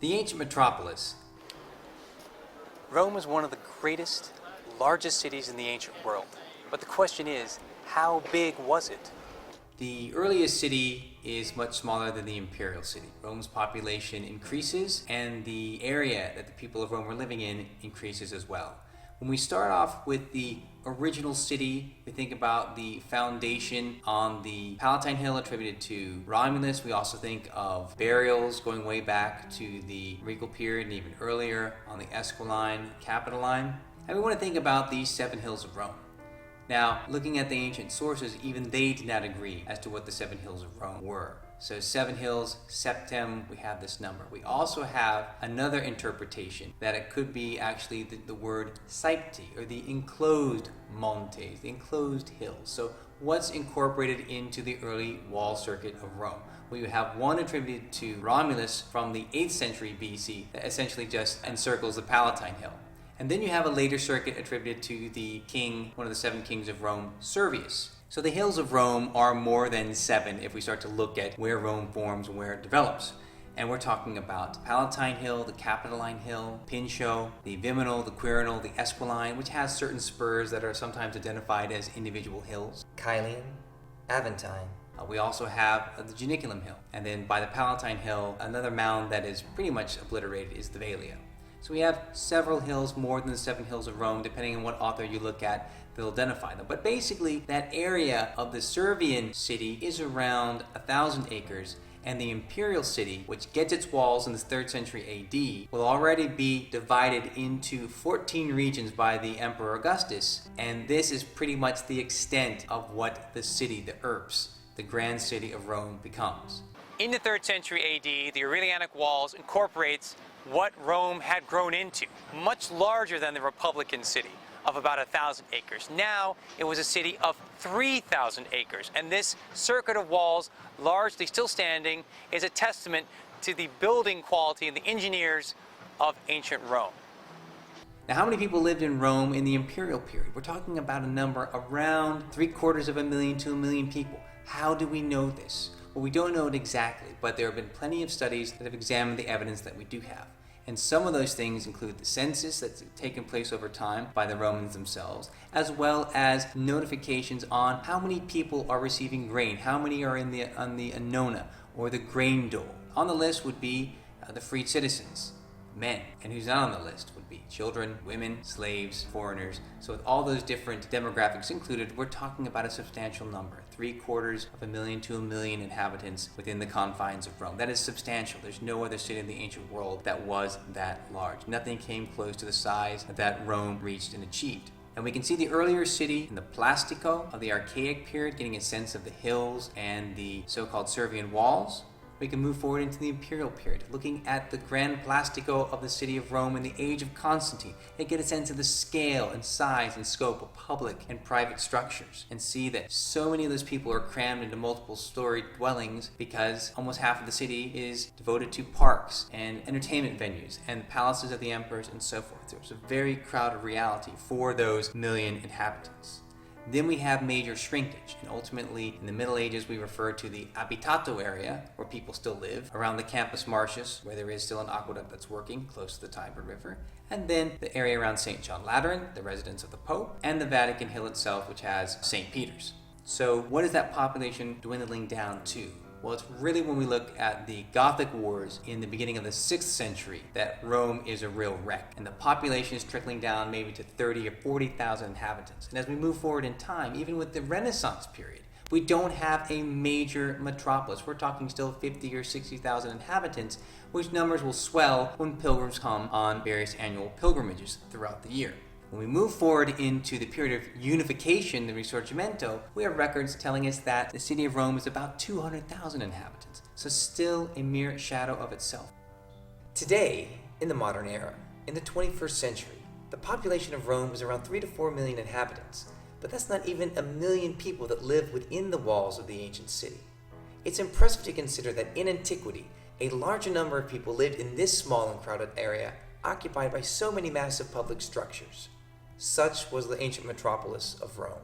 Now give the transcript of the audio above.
The ancient metropolis. Rome was one of the greatest, largest cities in the ancient world. But the question is, how big was it? The earliest city is much smaller than the imperial city. Rome's population increases, and the area that the people of Rome were living in increases as well. When we start off with the original city, we think about the foundation on the Palatine Hill attributed to Romulus. We also think of burials going way back to the regal period and even earlier on the Esquiline, Capitoline. And we want to think about these 7 hills of Rome. Now, looking at the ancient sources, even they did not agree as to what the 7 hills of Rome were. So 7 hills, septem, we have this number. We also have another interpretation that it could be actually the word saepti, or the enclosed montes, the enclosed hills. So what's incorporated into the early wall circuit of Rome? We have one attributed to Romulus from the 8th century BC that essentially just encircles the Palatine Hill. And then you have a later circuit attributed to the king, one of the 7 kings of Rome, Servius. So the hills of Rome are more than 7 if we start to look at where Rome forms and where it develops. And we're talking about the Palatine Hill, the Capitoline Hill, Pincio, the Viminal, the Quirinal, the Esquiline, which has certain spurs that are sometimes identified as individual hills. Caelian, Aventine. We also have the Janiculum Hill. And then by the Palatine Hill, another mound that is pretty much obliterated is the Velia. So we have several hills, more than the 7 hills of Rome, depending on what author you look at, they'll identify them. But basically, that area of the Servian city is around 1,000 acres, and the imperial city, which gets its walls in the 3rd century AD, will already be divided into 14 regions by the Emperor Augustus, and this is pretty much the extent of what the city, the Urbs, the grand city of Rome, becomes. In the 3rd century AD, the Aurelianic walls incorporates what Rome had grown into, much larger than the Republican city of about 1,000 acres. Now it was a city of 3,000 acres, and this circuit of walls, largely still standing, is a testament to the building quality and the engineers of ancient Rome. Now, how many people lived in Rome in the imperial period? We're talking about a number around 750,000 to 1 million people. How do we know this? Well, we don't know it exactly, but there have been plenty of studies that have examined the evidence that we do have. And some of those things include the census that's taken place over time by the Romans themselves, as well as notifications on how many people are receiving grain, how many are on the ANNONA, or the grain dole. On the list would be the freed citizens, men, and who's not on the list would be children, women, slaves, foreigners. So with all those different demographics included, we're talking about a substantial number, 750,000 to 1 million inhabitants within the confines of Rome. That is substantial. There's no other city in the ancient world that was that large. Nothing came close to the size that Rome reached and achieved. And we can see the earlier city in the Plastico of the Archaic period, getting a sense of the hills and the so-called Servian walls. We can move forward into the imperial period, looking at the Grand Plastico of the city of Rome in the age of Constantine, and get a sense of the scale and size and scope of public and private structures, and see that so many of those people are crammed into multiple story dwellings because almost half of the city is devoted to parks and entertainment venues and palaces of the emperors and so forth. There's a very crowded reality for those 1 million inhabitants. Then we have major shrinkage, and ultimately in the Middle Ages we refer to the abitato area, where people still live, around the Campus Martius, where there is still an aqueduct that's working close to the Tiber River, and then the area around St. John Lateran, the residence of the Pope, and the Vatican Hill itself, which has St. Peter's. So what is that population dwindling down to? Well, it's really when we look at the Gothic Wars in the beginning of the 6th century that Rome is a real wreck, and the population is trickling down maybe to 30 or 40,000 inhabitants. And as we move forward in time, even with the Renaissance period, we don't have a major metropolis. We're talking still 50 or 60,000 inhabitants, which numbers will swell when pilgrims come on various annual pilgrimages throughout the year. When we move forward into the period of unification, the Risorgimento, we have records telling us that the city of Rome is about 200,000 inhabitants, so still a mere shadow of itself. Today, in the modern era, in the 21st century, the population of Rome is around 3 to 4 million inhabitants, but that's not even 1 million people that live within the walls of the ancient city. It's impressive to consider that in antiquity, a larger number of people lived in this small and crowded area occupied by so many massive public structures. Such was the ancient metropolis of Rome.